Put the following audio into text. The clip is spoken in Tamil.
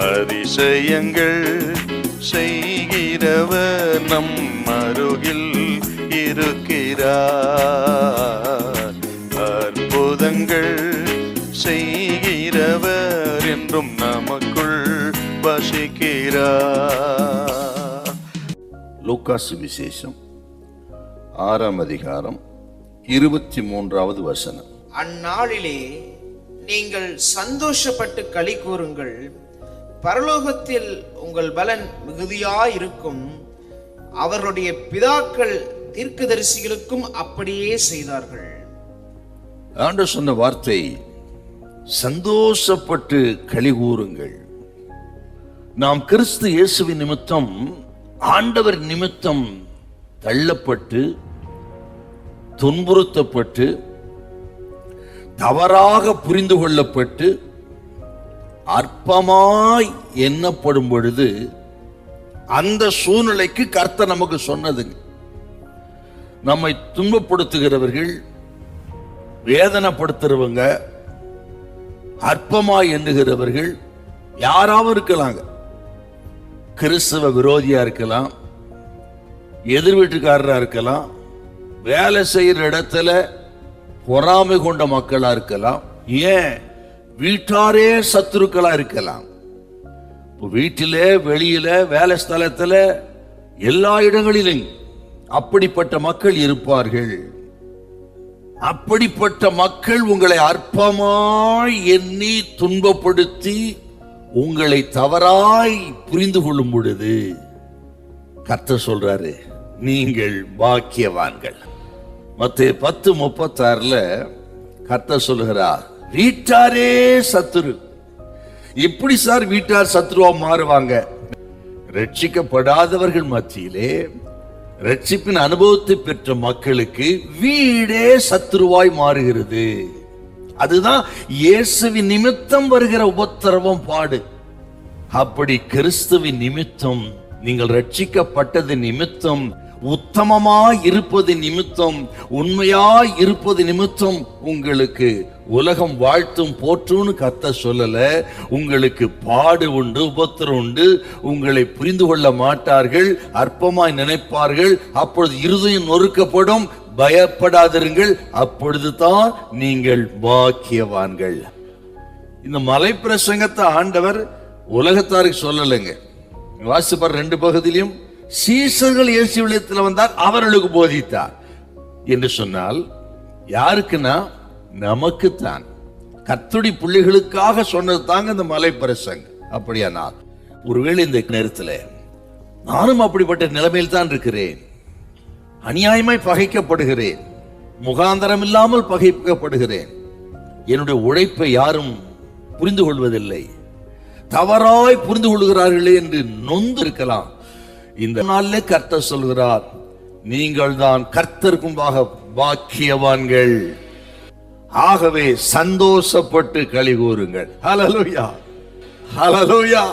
அதிசயங்கள் செய்கிறவர் நம் அருகில் இருக்கிறார். அற்புதங்கள் செய்கிறவர் என்றும் நமக்குள் வசிக்கிறார். லூக்கா சுவிசேஷம் 6ஆம் அதிகாரம் 23வது வசனம். அந்நாளிலே நீங்கள் சந்தோஷப்பட்டு களி கூறுங்கள், பரலோகத்தில் உங்கள் பலன் மிகுதியாயிருக்கும். அவர்களுடைய பிதாக்கள் தீர்க்கதரிசிகளுக்கும் அப்படியே செய்தார்கள். ஆண்டவர் சொன்ன வார்த்தை, சந்தோஷப்பட்டு களி கூறுங்கள். நாம் கிறிஸ்து இயேசுவின் நிமித்தம், ஆண்டவர் நிமித்தம் தள்ளப்பட்டு, துன்புறுத்தப்பட்டு, தவறாக புரிந்து கொள்ளப்பட்டு, அற்பமாய் எண்ணப்படும் பொழுது அந்த சூழ்நிலைக்கு கர்த்தர் நமக்கு சொன்னதுங்க. நம்மை துன்பப்படுத்துகிறவர்கள், வேதனைப்படுத்துறவங்க, அற்பமாய் எண்ணுகிறவர்கள் யாராவது இருக்கலாங்க. கிறிஸ்தவ விரோதியா இருக்கலாம், எதிர் வீட்டுக்காரரா இருக்கலாம், வேலை செய்யற இடத்துல பொறாமை கொண்ட மக்களா இருக்கலாம், ஏன் வீட்டாரே சத்துருக்களா இருக்கலாம். வீட்டிலே, வெளியில, வேலை ஸ்தலத்துல, எல்லா இடங்களிலும் அப்படிப்பட்ட மக்கள் இருப்பார்கள். அப்படிப்பட்ட மக்கள் உங்களை அற்பமாய் எண்ணி துன்பப்படுத்தி உங்களை தவறாய் புரிந்து கொள்ளும் பொழுது கர்த்தர் சொல்றாரு, நீங்கள் பாக்கியவான்கள். மத்தேயு 10:36 கர்த்தர் சொல்லுகிறார், வீட்டாரே சத்துரு. எப்படி சார் வீட்டார் சத்துருவா மாறுவாங்க? ரட்சிக்கப்படாதவர்கள் மத்தியிலே ரட்சிப்பின் அனுபவத்தை பெற்ற மக்களுக்கு வீடே சத்துருவாய் மாறுகிறது. அதுதான் இயேசுவின் நிமித்தம் வருகிற உபத்திரவம், பாடு. அப்படி கிறிஸ்துவின் நிமித்தம், நீங்கள் ரட்சிக்கப்பட்டது நிமித்தம், உத்தமமாய் இருப்பது நிமித்தம், உண்மையாய் இருப்பது நிமித்தம் உங்களுக்கு உலகம் வாழ்த்தும் போற்றும்னு கர்த்தர் சொல்லல. உங்களுக்கு பாடு உண்டு, உபத்திரம் உண்டு, உங்களை புரிந்து கொள்ள மாட்டார்கள், அற்பமாய் நினைப்பார்கள். அப்பொழுது இருதயம் நொறுக்கப்படும். பயப்படாதிருங்கள், அப்பொழுதுதான் நீங்கள் பாக்கியவான்கள். இந்த மலை பிரசங்கத்தை ஆண்டவர் உலகத்தாருக்கு சொல்லலைங்க. வாசிப்பார் 2 பகுதியிலும், சீசர்கள் இயேசு விடத்தில் வந்தார், அவர்களுக்கு போதித்தார் என்று சொன்னால் யாருக்குன்னா நமக்குத்தான். கர்த்தருடைய பிள்ளைகளுக்காக சொன்னது தாங்க இந்த மலை பிரசங்கம். அப்படியானால் ஒருவேளை இந்த நேரத்தில் நானும் அப்படிப்பட்ட நிலைமையில் தான் இருக்கிறேன், அநியாயமாய் பகைக்கப்படுகிறேன், முகாந்தரம் இல்லாமல் பகைக்கப்படுகிறேன், என்னுடைய உழைப்பை யாரும் புரிந்து கொள்வதில்லை, தவறாய் புரிந்து கொள்கிறார்களே என்று நொந்து இருக்கலாம். இந்த நாளிலே கர்த்தர் சொல்கிறார், நீங்கள் தான் கர்த்தருக்கு முன்பாக பாக்கியவான்கள். ஆகவே சந்தோஷப்பட்டு களி கூறுங்கள். ஹல்லேலூயா, ஹல்லேலூயா.